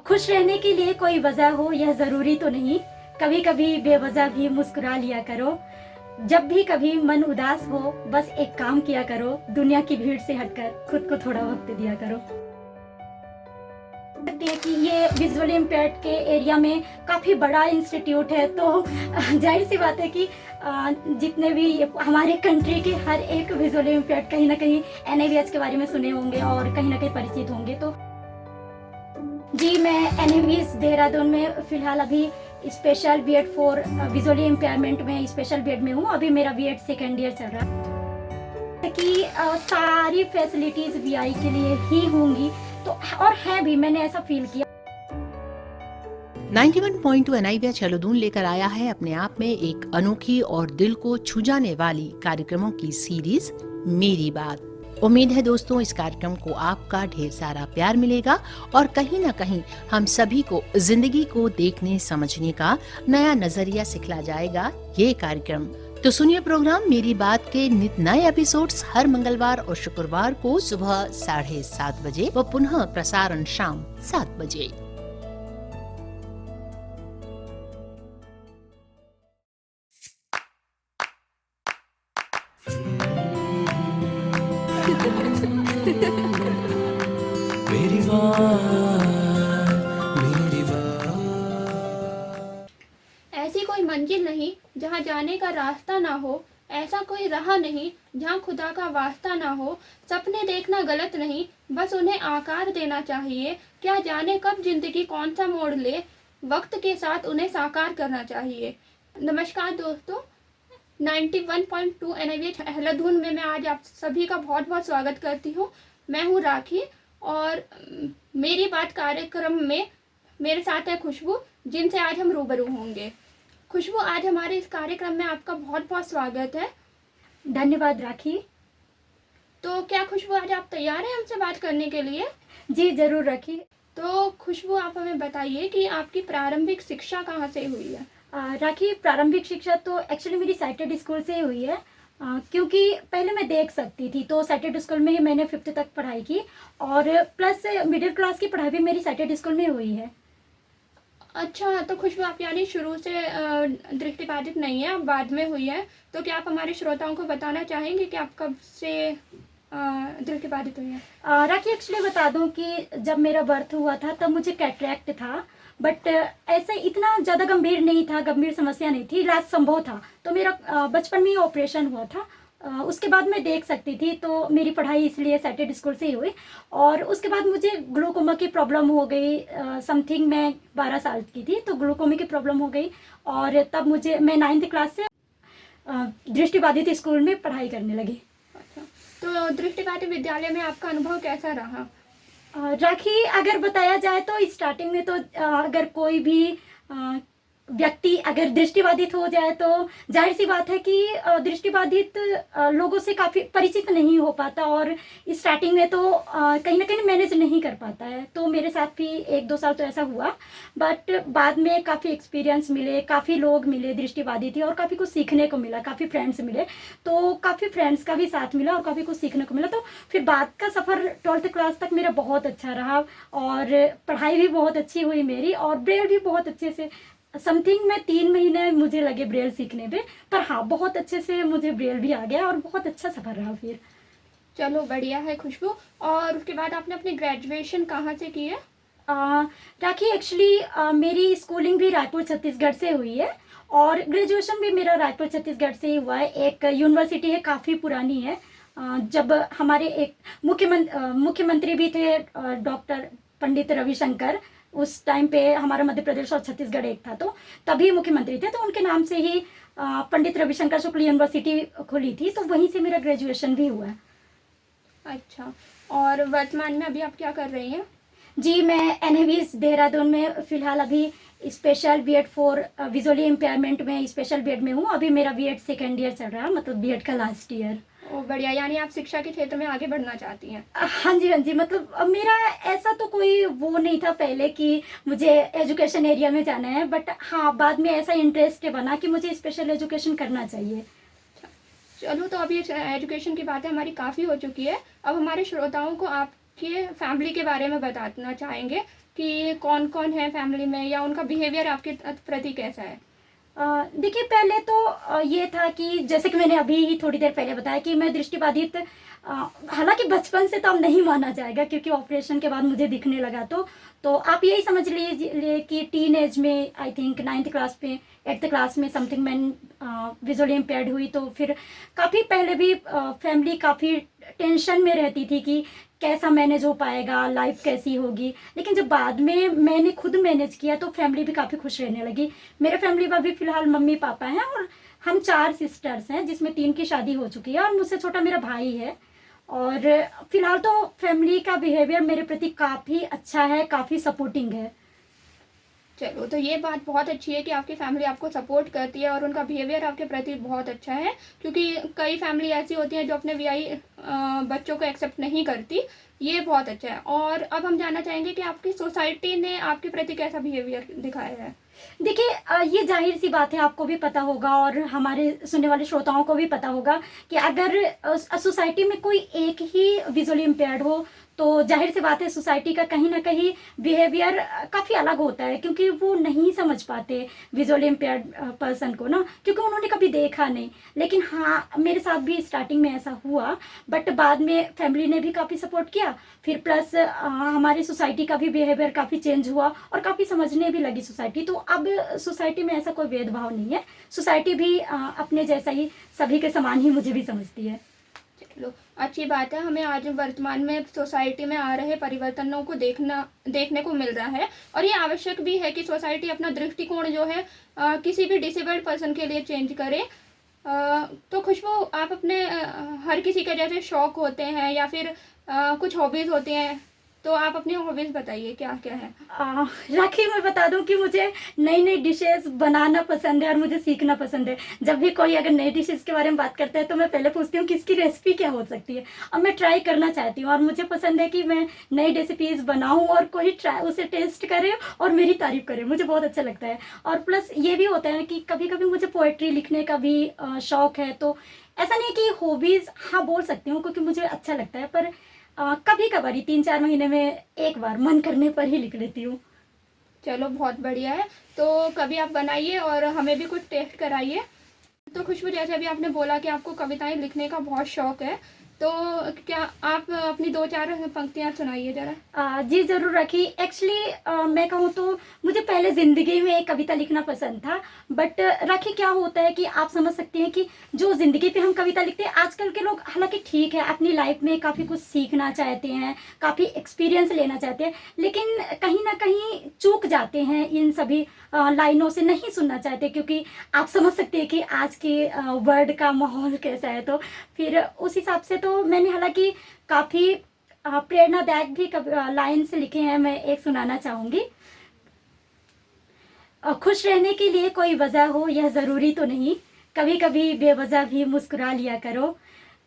खुश रहने के लिए कोई वजह हो यह ज़रूरी तो नहीं, कभी कभी बेवजह भी मुस्कुरा लिया करो। जब भी कभी मन उदास हो बस एक काम किया करो, दुनिया की भीड़ से हटकर खुद को थोड़ा वक्त दिया करो। लगती है कि ये विजुअल इम्पेयर्ड के एरिया में काफ़ी बड़ा इंस्टीट्यूट है, तो जाहिर सी बात है कि जितने भी हमारे कंट्री के हर एक विजुअल इम्पेयर्ड कहीं ना कहीं NIVH के बारे में सुने होंगे और कहीं ना कहीं परिचित होंगे। तो जी, मैं NIVH देहरादून में फ़िलहाल अभी special BEd for visually impairment में स्पेशल बीएड में हूँ। अभी मेरा बीएड सेकेंड ईयर चल रहा है कि सारी फैसिलिटीज़ VI के लिए ही होंगी, तो और है भी, मैंने ऐसा फील किया। 91.2 NIVH हेलोदून लेकर आया है अपने आप में एक अनोखी और दिल को छू जाने वाली कार्यक्रमों की सीरीज मेरी बात। उम्मीद है दोस्तों इस कार्यक्रम को आपका ढेर सारा प्यार मिलेगा और कहीं ना कहीं हम सभी को जिंदगी को देखने समझने का नया नजरिया सिखला जाएगा ये कार्यक्रम। तो सुनिए प्रोग्राम मेरी बात के नित नए एपिसोड्स हर मंगलवार और शुक्रवार को सुबह 7:30 बजे व पुनः प्रसारण शाम 7 बजे। मेरी बात, मेरी बात। ऐसी कोई मंजिल नहीं जहाँ जाने का रास्ता ना हो, ऐसा कोई राह नहीं जहाँ खुदा का वास्ता ना हो। सपने देखना गलत नहीं, बस उन्हें आकार देना चाहिए। क्या जाने कब जिंदगी कौन सा मोड़ ले, वक्त के साथ उन्हें साकार करना चाहिए। नमस्कार दोस्तों, 91.2 NIVH हेलोदून में मैं आज आप सभी का बहुत बहुत स्वागत करती हूँ। मैं हूँ राखी और मेरी बात कार्यक्रम में मेरे साथ है खुशबू, जिनसे आज हम रूबरू होंगे। खुशबू, आज हमारे इस कार्यक्रम में आपका बहुत बहुत स्वागत है। धन्यवाद राखी। तो क्या खुशबू आज आप तैयार हैं हमसे बात करने के लिए? जी जरूर राखी। तो खुशबू, आप हमें बताइए कि आपकी प्रारंभिक शिक्षा कहाँ से हुई है? राखी, प्रारंभिक शिक्षा तो एक्चुअली मेरी साइटेड स्कूल से ही हुई है, क्योंकि पहले मैं देख सकती थी तो साइटेड स्कूल में ही मैंने 5th तक पढ़ाई की और प्लस मिडिल क्लास की पढ़ाई भी मेरी साइटेड स्कूल में हुई है। अच्छा, तो खुशबू आप यानी शुरू से दृष्टिबाधित नहीं है, आप बाद में हुई है। तो क्या आप हमारे श्रोताओं को बताना चाहेंगे कि आप कब से दृष्टिबाधित हुई है? राखी, एक्चुअली बता दूं कि जब मेरा बर्थ हुआ था तब मुझे कैटरैक्ट था, बट ऐसे इतना ज़्यादा गंभीर नहीं था, गंभीर समस्या नहीं थी, इलाज संभव था। तो मेरा बचपन में ही ऑपरेशन हुआ था। उसके बाद मैं देख सकती थी, तो मेरी पढ़ाई इसलिए साइटेड स्कूल से ही हुई। और उसके बाद मुझे ग्लूकोमा की प्रॉब्लम हो गई, समथिंग मैं 12 साल की थी तो ग्लूकोमा की प्रॉब्लम हो गई और तब मैं 9th क्लास से दृष्टिबाधित स्कूल में पढ़ाई करने लगी। अच्छा, तो दृष्टिबाधित विद्यालय में आपका अनुभव कैसा रहा? राखी, अगर बताया जाए तो स्टार्टिंग में तो अगर कोई भी व्यक्ति अगर दृष्टिबाधित हो जाए तो जाहिर सी बात है कि दृष्टिबाधित लोगों से काफ़ी परिचित नहीं हो पाता और स्टार्टिंग में तो कहीं ना कहीं मैनेज नहीं कर पाता है। तो मेरे साथ भी 1-2 साल तो ऐसा हुआ, बट बाद में काफ़ी एक्सपीरियंस मिले, काफ़ी लोग मिले दृष्टिबाधित ही और काफ़ी कुछ सीखने को मिला, काफ़ी फ्रेंड्स मिले, तो काफ़ी फ्रेंड्स का भी साथ मिला और काफ़ी कुछ सीखने को मिला। तो फिर बाद का सफ़र 12th क्लास तक मेरा बहुत अच्छा रहा और पढ़ाई भी बहुत अच्छी हुई मेरी और ब्रेल भी बहुत अच्छे से, समथिंग में 3 महीने मुझे लगे ब्रेल सीखने पे, पर हाँ बहुत अच्छे से मुझे ब्रेल भी आ गया और बहुत अच्छा सफ़र रहा फिर। चलो बढ़िया है खुशबू। और उसके बाद आपने अपनी ग्रेजुएशन कहाँ से की है? राखी, एक्चुअली मेरी स्कूलिंग भी रायपुर छत्तीसगढ़ से हुई है और ग्रेजुएशन भी मेरा रायपुर छत्तीसगढ़ से ही हुआ है। एक यूनिवर्सिटी है, काफ़ी पुरानी है, जब हमारे एक मुख्यमंत्री भी थे डॉक्टर पंडित रविशंकर, उस टाइम पे हमारा मध्य प्रदेश और छत्तीसगढ़ एक था, तो तभी मुख्यमंत्री थे, तो उनके नाम से ही पंडित रविशंकर शुक्ल यूनिवर्सिटी खुली थी, तो वहीं से मेरा ग्रेजुएशन भी हुआ है। अच्छा, और वर्तमान में अभी आप क्या कर रही हैं? जी, मैं NIVH देहरादून में फ़िलहाल अभी special BEd for visually impairment में स्पेशल बीएड में हूँ। अभी मेरा बीएड सेकेंड ईयर चल रहा है, मतलब बीएड का लास्ट ईयर। ओ बढ़िया, यानी आप शिक्षा के क्षेत्र में आगे बढ़ना चाहती हैं? हाँ जी, हाँ जी, मतलब मेरा ऐसा तो कोई वो नहीं था पहले कि मुझे एजुकेशन एरिया में जाना है, बट हाँ बाद में ऐसा इंटरेस्ट बना कि मुझे स्पेशल एजुकेशन करना चाहिए। चलो, तो अभी एजुकेशन की बातें हमारी काफ़ी हो चुकी है। अब हमारे श्रोताओं को आपके फैमिली के बारे में बताना चाहेंगे। कि कौन कौन है फैमिली में या उनका बिहेवियर आपके प्रति कैसा है? देखिए पहले तो ये था कि जैसे कि मैंने अभी ही थोड़ी देर पहले बताया कि मैं दृष्टिबाधित हालांकि बचपन से तो अब नहीं माना जाएगा क्योंकि ऑपरेशन के बाद मुझे दिखने लगा तो आप यही समझ लीजिए कि टीन एज में आई थिंक 9th क्लास में 8th क्लास में समथिंग मैं विजुअली इम्पेयर्ड हुई। तो फिर काफ़ी पहले भी फैमिली काफ़ी टेंशन में रहती थी कि कैसा मैनेज हो पाएगा, लाइफ कैसी होगी। लेकिन जब बाद में मैंने खुद मैनेज किया तो फैमिली भी काफ़ी खुश रहने लगी। मेरे फैमिली में अभी फ़िलहाल मम्मी पापा हैं और हम 4 सिस्टर्स हैं जिसमें 3 की शादी हो चुकी है और मुझसे छोटा मेरा भाई है। और फिलहाल तो फैमिली का बिहेवियर मेरे प्रति काफ़ी अच्छा है, काफ़ी सपोर्टिंग है। चलो, तो ये बात बहुत अच्छी है कि आपकी फैमिली आपको सपोर्ट करती है और उनका बिहेवियर आपके प्रति बहुत अच्छा है, क्योंकि कई फैमिली ऐसी होती हैं जो अपने वीआई बच्चों को एक्सेप्ट नहीं करती। ये बहुत अच्छा है। और अब हम जानना चाहेंगे कि आपकी सोसाइटी ने आपके प्रति कैसा बिहेवियर दिखाया है? देखिए ये जाहिर सी बात है, आपको भी पता होगा और हमारे सुनने वाले श्रोताओं को भी पता होगा कि अगर सोसाइटी में कोई एक ही विजुअली इम्पेयर्ड हो तो जाहिर सी बात है सोसाइटी का कहीं ना कहीं बिहेवियर काफ़ी अलग होता है, क्योंकि वो नहीं समझ पाते विजुअली इम्पेयर्ड पर्सन को ना, क्योंकि उन्होंने कभी देखा नहीं। लेकिन हाँ, मेरे साथ भी स्टार्टिंग में ऐसा हुआ, बट बाद में फैमिली ने भी काफ़ी सपोर्ट किया। फिर प्लस हमारी सोसाइटी का भी बिहेवियर काफ़ी चेंज हुआ और काफ़ी समझने भी लगी सोसाइटी। तो अब सोसाइटी में ऐसा कोई भेदभाव नहीं है, सोसाइटी भी अपने जैसा ही सभी के समान ही मुझे भी समझती है। चलो, अच्छी बात है। हमें आज वर्तमान में सोसाइटी में आ रहे परिवर्तनों को देखने को मिल रहा है और ये आवश्यक भी है कि सोसाइटी अपना दृष्टिकोण जो है किसी भी डिसेबल्ड पर्सन के लिए चेंज करे। तो खुशबू, आप अपने हर किसी के जैसे शौक होते हैं या फिर कुछ हॉबीज़ होती हैं, तो आप अपनी हॉबीज़ बताइए क्या क्या है? राखी, मैं बता दूं कि मुझे नई नई डिशेस बनाना पसंद है और मुझे सीखना पसंद है। जब भी कोई अगर नई डिशेस के बारे में बात करता है तो मैं पहले पूछती हूँ कि इसकी रेसिपी क्या हो सकती है और मैं ट्राई करना चाहती हूँ। और मुझे पसंद है कि मैं नई रेसिपीज़ बनाऊँ और कोई उसे टेस्ट करे और मेरी तारीफ करे, मुझे बहुत अच्छा लगता है। और प्लस ये भी होता है कि कभी कभी मुझे पोएट्री लिखने का भी शौक़ है। तो ऐसा नहीं है कि हॉबीज़ हाँ बोल सकती हूँ क्योंकि मुझे अच्छा लगता है, पर कभी कभार ही 3-4 महीने में एक बार मन करने पर ही लिख लेती हूँ। चलो, बहुत बढ़िया है। तो कभी आप बनाइए और हमें भी कुछ टेस्ट कराइए। तो खुशबू, जैसे अभी आपने बोला कि आपको कविताएं लिखने का बहुत शौक है, तो क्या आप अपनी 2-4 पंक्तियां सुनाइए जरा। जी ज़रूर राखी। एक्चुअली मैं कहूँ तो मुझे पहले ज़िंदगी में एक कविता लिखना पसंद था, बट राखी क्या होता है कि आप समझ सकते हैं कि जो ज़िंदगी पे हम कविता लिखते हैं, आजकल के लोग हालांकि ठीक है अपनी लाइफ में काफ़ी कुछ सीखना चाहते हैं, काफ़ी एक्सपीरियंस लेना चाहते हैं, लेकिन कहीं ना कहीं चूक जाते हैं इन सभी लाइनों से, नहीं सुनना चाहते, क्योंकि आप समझ सकते हैं कि आज के वर्ल्ड का माहौल कैसा है। तो फिर उस हिसाब से तो मैंने हालांकि काफ़ी प्रेरणादायक भी लाइन से लिखे हैं। मैं एक सुनाना चाहूँगी। खुश रहने के लिए कोई वजह हो यह ज़रूरी तो नहीं, कभी कभी बेवजह भी मुस्कुरा लिया करो,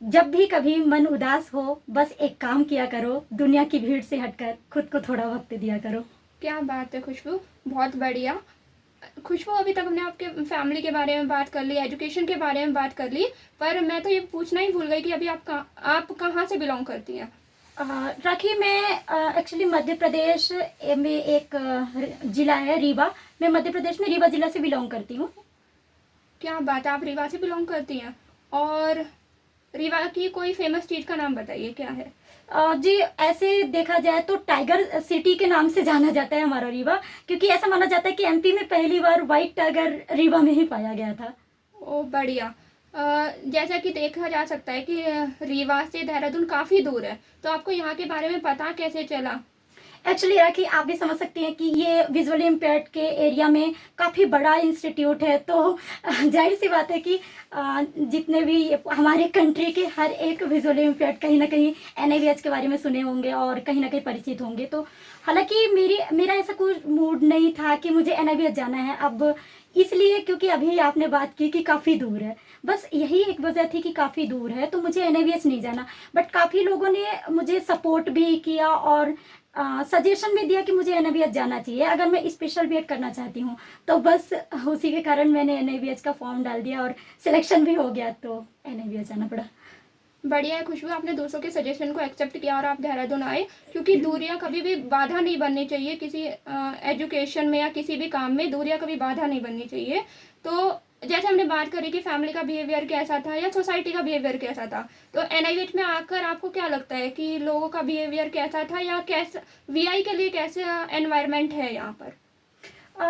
जब भी कभी मन उदास हो बस एक काम किया करो, दुनिया की भीड़ से हटकर खुद को थोड़ा वक्त दिया करो। क्या बात है खुशबू, बहुत बढ़िया। खुशबू, अभी तक हमने आपके फैमिली के बारे में बात कर ली, एजुकेशन के बारे में बात कर ली, पर मैं तो ये पूछना ही भूल गई कि अभी आप कहाँ से बिलोंग करती हैं? राखी, मैं एक्चुअली मध्य प्रदेश में एक ज़िला है रीवा, मैं मध्य प्रदेश में रीवा ज़िला से बिलोंग करती हूँ। क्या बात है, आप रीवा से बिलोंग करती हैं? और रीवा की कोई फेमस चीज़ का नाम बताइए, क्या है? जी, ऐसे देखा जाए तो टाइगर सिटी के नाम से जाना जाता है हमारा रीवा, क्योंकि ऐसा माना जाता है कि एमपी में पहली बार व्हाइट टाइगर रीवा में ही पाया गया था। ओ बढ़िया। जैसा कि देखा जा सकता है कि रीवा से देहरादून काफ़ी दूर है, तो आपको यहाँ के बारे में पता कैसे चला? एक्चुअली राखी, आप भी समझ सकते हैं कि ये विजुअली इम्पेयर्ड के एरिया में काफ़ी बड़ा इंस्टीट्यूट है, तो जाहिर सी बात है कि जितने भी हमारे कंट्री के हर एक विजुअली इम्पेयर्ड कहीं ना कहीं NIVH के बारे में सुने होंगे और कहीं ना कहीं परिचित होंगे। तो हालांकि मेरा ऐसा कोई मूड नहीं था कि मुझे NIVH जाना है अब, इसलिए क्योंकि अभी आपने बात की कि काफ़ी दूर है, बस यही एक वजह थी कि काफ़ी दूर है तो मुझे NIVH नहीं जाना। बट काफ़ी लोगों ने मुझे सपोर्ट भी किया और सजेशन भी दिया कि मुझे NIVH जाना चाहिए अगर मैं स्पेशल बीएड करना चाहती हूँ। तो बस उसी के कारण मैंने NIVH का फॉर्म डाल दिया और सिलेक्शन भी हो गया, तो NIVH जाना पड़ा। बढ़िया है खुशबू, आपने दूसरों के सजेशन को एक्सेप्ट किया और आप देहरादून आए, क्योंकि दूरियां कभी भी बाधा नहीं बननी चाहिए किसी एजुकेशन में या किसी भी काम में, दूरियां कभी बाधा नहीं बननी चाहिए। तो जैसे हमने बात करी कि फैमिली का बिहेवियर कैसा था या सोसाइटी का बिहेवियर कैसा था, तो एनआईवीएच में आकर आपको क्या लगता है कि लोगों का बिहेवियर कैसा था या कैसा वीआई के लिए कैसा एनवायरनमेंट है यहाँ पर?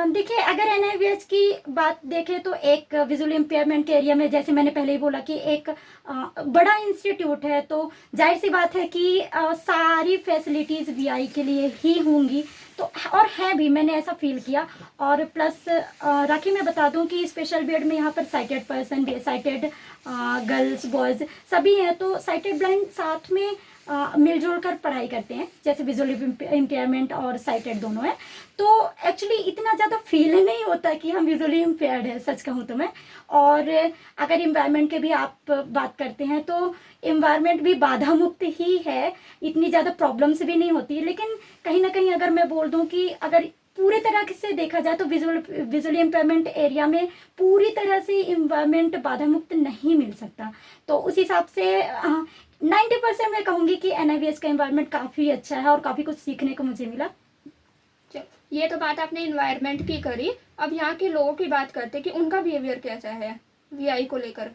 देखिए, अगर एनआईवीएच की बात देखें तो एक विजुअल इम्पेयरमेंट के एरिया में, जैसे मैंने पहले ही बोला कि एक बड़ा इंस्टीट्यूट है, तो जाहिर सी बात है कि सारी फैसिलिटीज़ वीआई के लिए ही होंगी, तो और है भी, मैंने ऐसा फील किया। और प्लस राखी मैं बता दूं कि स्पेशल बीएड में यहाँ पर sighted person, sighted girls boys सभी हैं, तो साइटेड ब्लाइंड साथ में मिलजुल कर पढ़ाई करते हैं, जैसे विजुअल इम्पेयरमेंट और साइटेड दोनों है। तो एक्चुअली इतना ज़्यादा फील नहीं होता कि हम विजुअली इम्पेयर्ड है, सच कहूँ तो मैं। और अगर इन्वायरमेंट के भी आप बात करते हैं तो इन्वायरमेंट भी बाधा मुक्त ही है, इतनी ज़्यादा प्रॉब्लम्स भी नहीं होती। लेकिन कहीं ना कहीं अगर मैं बोल दूँ कि अगर पूरे तरह से देखा जाए तो विजुअली इम्पेयरमेंट एरिया में पूरी तरह से इन्वायरमेंट बाधा मुक्त नहीं मिल सकता। तो उस हिसाब से 90% मैं कहूँगी कि एनआईवीएच का एनवायरनमेंट काफ़ी अच्छा है और काफ़ी कुछ सीखने को मुझे मिला। ये तो बात आपने इन्वायरमेंट की करी, अब यहाँ के लोगों की बात करते हैं कि उनका बिहेवियर कैसा है वीआई को लेकर।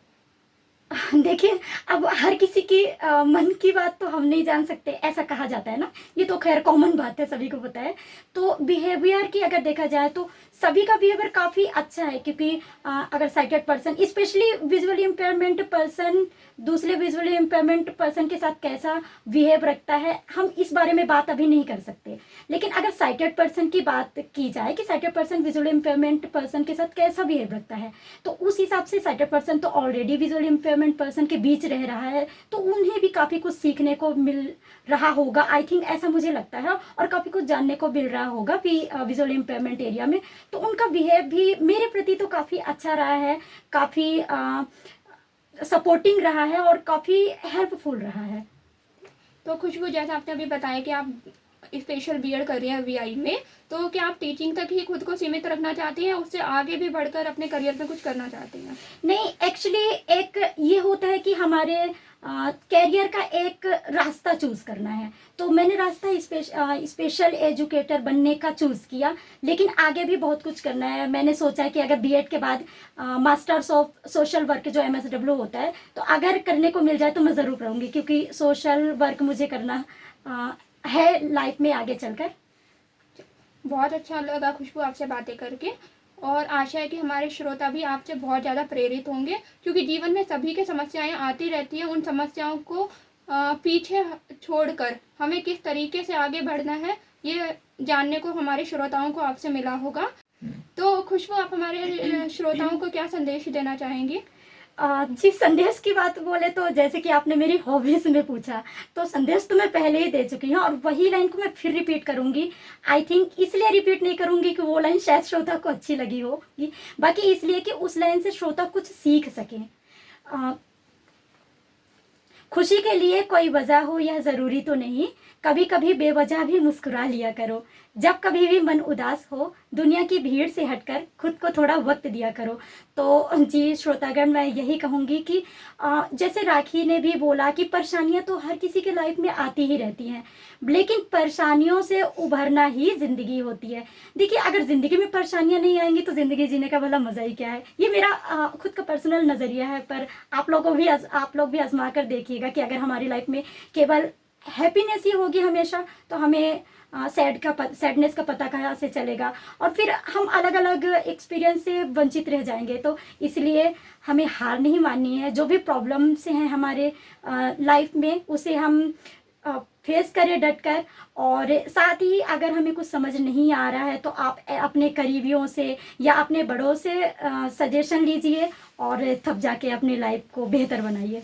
देखिए, अब हर किसी की मन की बात तो हम नहीं जान सकते, ऐसा कहा जाता है ना, ये तो खैर कॉमन बात है, सभी को पता है। तो बिहेवियर की अगर देखा जाए तो सभी का बिहेवियर काफ़ी अच्छा है, क्योंकि अगर sighted person, specially visually impairment person दूसरे विजुअली इम्पेयरमेंट पर्सन के साथ कैसा बिहेव रखता है, हम इस बारे में बात अभी नहीं कर सकते। लेकिन अगर साइटेड पर्सन की बात की जाए कि sighted person visually impairment person के साथ कैसा बिहेव रखता है, तो उस हिसाब से साइटेड पर्सन तो ऑलरेडी विजुअली इम्पेयरमेंट पर्सन के बीच रह रहा है, तो उन्हें भी काफ़ी कुछ सीखने को मिल रहा होगा, आई थिंक ऐसा मुझे लगता है, और काफ़ी कुछ जानने को मिल रहा होगा भी विजुअल इम्पेयरमेंट एरिया में। तो उनका बिहेव भी मेरे प्रति तो काफ़ी अच्छा रहा है, काफ़ी सपोर्टिंग रहा है और काफ़ी हेल्पफुल रहा है। तो खुशबू, जैसे आपने अभी बताया कि आप स्पेशल बीएड कर रही हैं वीआई में, तो क्या आप टीचिंग तक ही खुद को सीमित रखना चाहती हैं, उससे आगे भी बढ़कर अपने करियर में कुछ करना चाहती हैं? नहीं, एक्चुअली एक ये होता है कि हमारे कैरियर का एक रास्ता चूज़ करना है, तो मैंने रास्ता स्पेशल एजुकेटर बनने का चूज़ किया। लेकिन आगे भी बहुत कुछ करना है। मैंने सोचा है कि अगर बीएड के बाद मास्टर्स ऑफ सोशल वर्क जो एमएसडब्ल्यू होता है, तो अगर करने को मिल जाए तो मैं ज़रूर करूँगी, क्योंकि सोशल वर्क मुझे करना है लाइफ में आगे चलकर। बहुत अच्छा लगा खुशबू आपसे बातें करके, और आशा है कि हमारे श्रोता भी आपसे बहुत ज़्यादा प्रेरित होंगे, क्योंकि जीवन में सभी के समस्याएं आती रहती हैं। उन समस्याओं को पीछे छोड़कर हमें किस तरीके से आगे बढ़ना है, ये जानने को हमारे श्रोताओं को आपसे मिला होगा। तो खुशबू, आप हमारे श्रोताओं को क्या संदेश देना चाहेंगी? जी, संदेश की बात बोले तो जैसे कि आपने मेरी हॉबीज़ में पूछा, तो संदेश तो मैं पहले ही दे चुकी हूँ, और वही लाइन को मैं फिर रिपीट करूँगी। आई थिंक इसलिए रिपीट नहीं करूँगी कि वो लाइन शायद श्रोता को अच्छी लगी होगी, बाकी इसलिए कि उस लाइन से श्रोता कुछ सीख सकें। खुशी के लिए कोई वजह हो यह ज़रूरी तो नहीं, कभी कभी बेवजह भी मुस्कुरा लिया करो। जब कभी भी मन उदास हो, दुनिया की भीड़ से हटकर खुद को थोड़ा वक्त दिया करो। तो जी श्रोतागण, मैं यही कहूँगी कि जैसे राखी ने भी बोला कि परेशानियाँ तो हर किसी के लाइफ में आती ही रहती हैं, लेकिन परेशानियों से उभरना ही ज़िंदगी होती है। देखिए, अगर ज़िंदगी में परेशानियाँ नहीं आएंगी तो ज़िंदगी जीने का भला मज़ा ही क्या है। ये मेरा खुद का पर्सनल नज़रिया है, पर आप लोग भी आजमा कर देखिएगा कि अगर हमारी लाइफ में केवल हैप्पीनेस ही होगी हमेशा, तो हमें सैडनेस का पता कहाँ से चलेगा, और फिर हम अलग अलग एक्सपीरियंस से वंचित रह जाएंगे। तो इसलिए हमें हार नहीं माननी है। जो भी प्रॉब्लम्स हैं हमारे लाइफ में, उसे हम फेस करें डट कर, और साथ ही अगर हमें कुछ समझ नहीं आ रहा है तो आप अपने करीबियों से या अपने बड़ों से सजेशन लीजिए और तब जाके अपनी लाइफ को बेहतर बनाइए।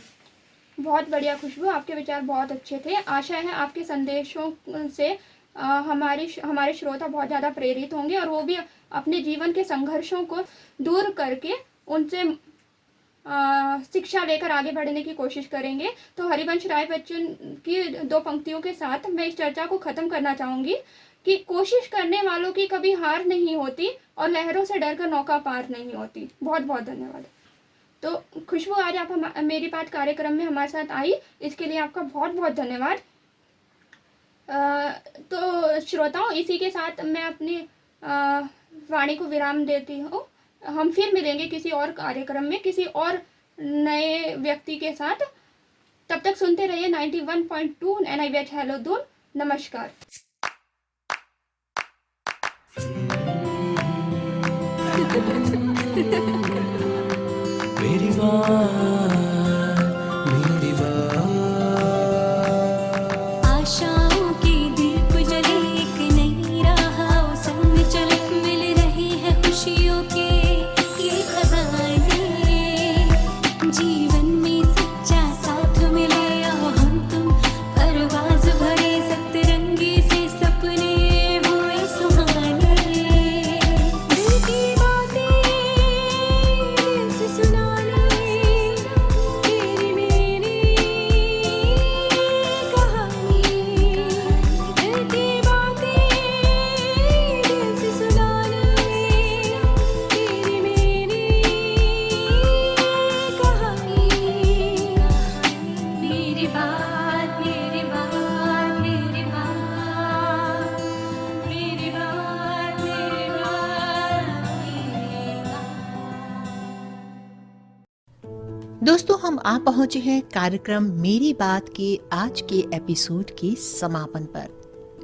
बहुत बढ़िया खुशबू, आपके विचार बहुत अच्छे थे। आशा है आपके संदेशों से हमारे श्रोता बहुत ज़्यादा प्रेरित होंगे, और वो भी अपने जीवन के संघर्षों को दूर करके उनसे शिक्षा लेकर आगे बढ़ने की कोशिश करेंगे। तो हरिवंश राय बच्चन की 2 पंक्तियों के साथ मैं इस चर्चा को ख़त्म करना चाहूँगी कि कोशिश करने वालों की कभी हार नहीं होती और लहरों से डरकर नौका पार नहीं होती। बहुत बहुत धन्यवाद। तो खुशबू, आज आप मेरी बात कार्यक्रम में हमारे साथ आई, इसके लिए आपका बहुत बहुत धन्यवाद। तो श्रोताओं, इसी के साथ मैं अपनी वाणी को विराम देती हूँ। हम फिर मिलेंगे किसी और कार्यक्रम में किसी और नए व्यक्ति के साथ। तब तक सुनते रहिए 91.2 NIVH हेलो दून। नमस्कार। मेरी बात, मेरी बात। आशाओं की दीप जले एक नई राह संग चले, मिल रही है खुशियों के ये खजाने। जीवन में सच्चा साथ मिले, आओ हम तुम परवाज भरे सतरंगी से सपने हुए सुहाने। दिल की बातें दिल से सुनाने, तेरी मेरी कहानी। दिल की बातें दिल से सुनाने, तेरी मेरी कहानी। मेरी बात, मेरी बात, मेरी बात, मेरी बात, मेरी बात, मेरी बात। दोस्तों, हम आ पहुंचे हैं कार्यक्रम मेरी बात के आज के एपिसोड के समापन पर।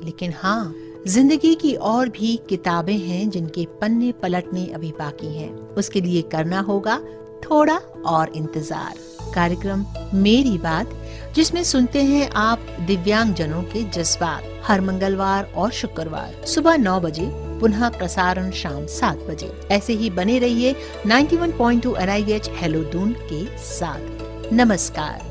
लेकिन हाँ, जिंदगी की और भी किताबें हैं जिनके पन्ने पलटने अभी बाकी हैं। उसके लिए करना होगा थोड़ा और इंतजार। कार्यक्रम मेरी बात, जिसमें सुनते हैं आप दिव्यांग जनों के जज्बात, हर मंगलवार और शुक्रवार सुबह 9 बजे, पुनः प्रसारण शाम 7 बजे। ऐसे ही बने रहिए 91.2 NIVH हेलो दून के साथ। नमस्कार।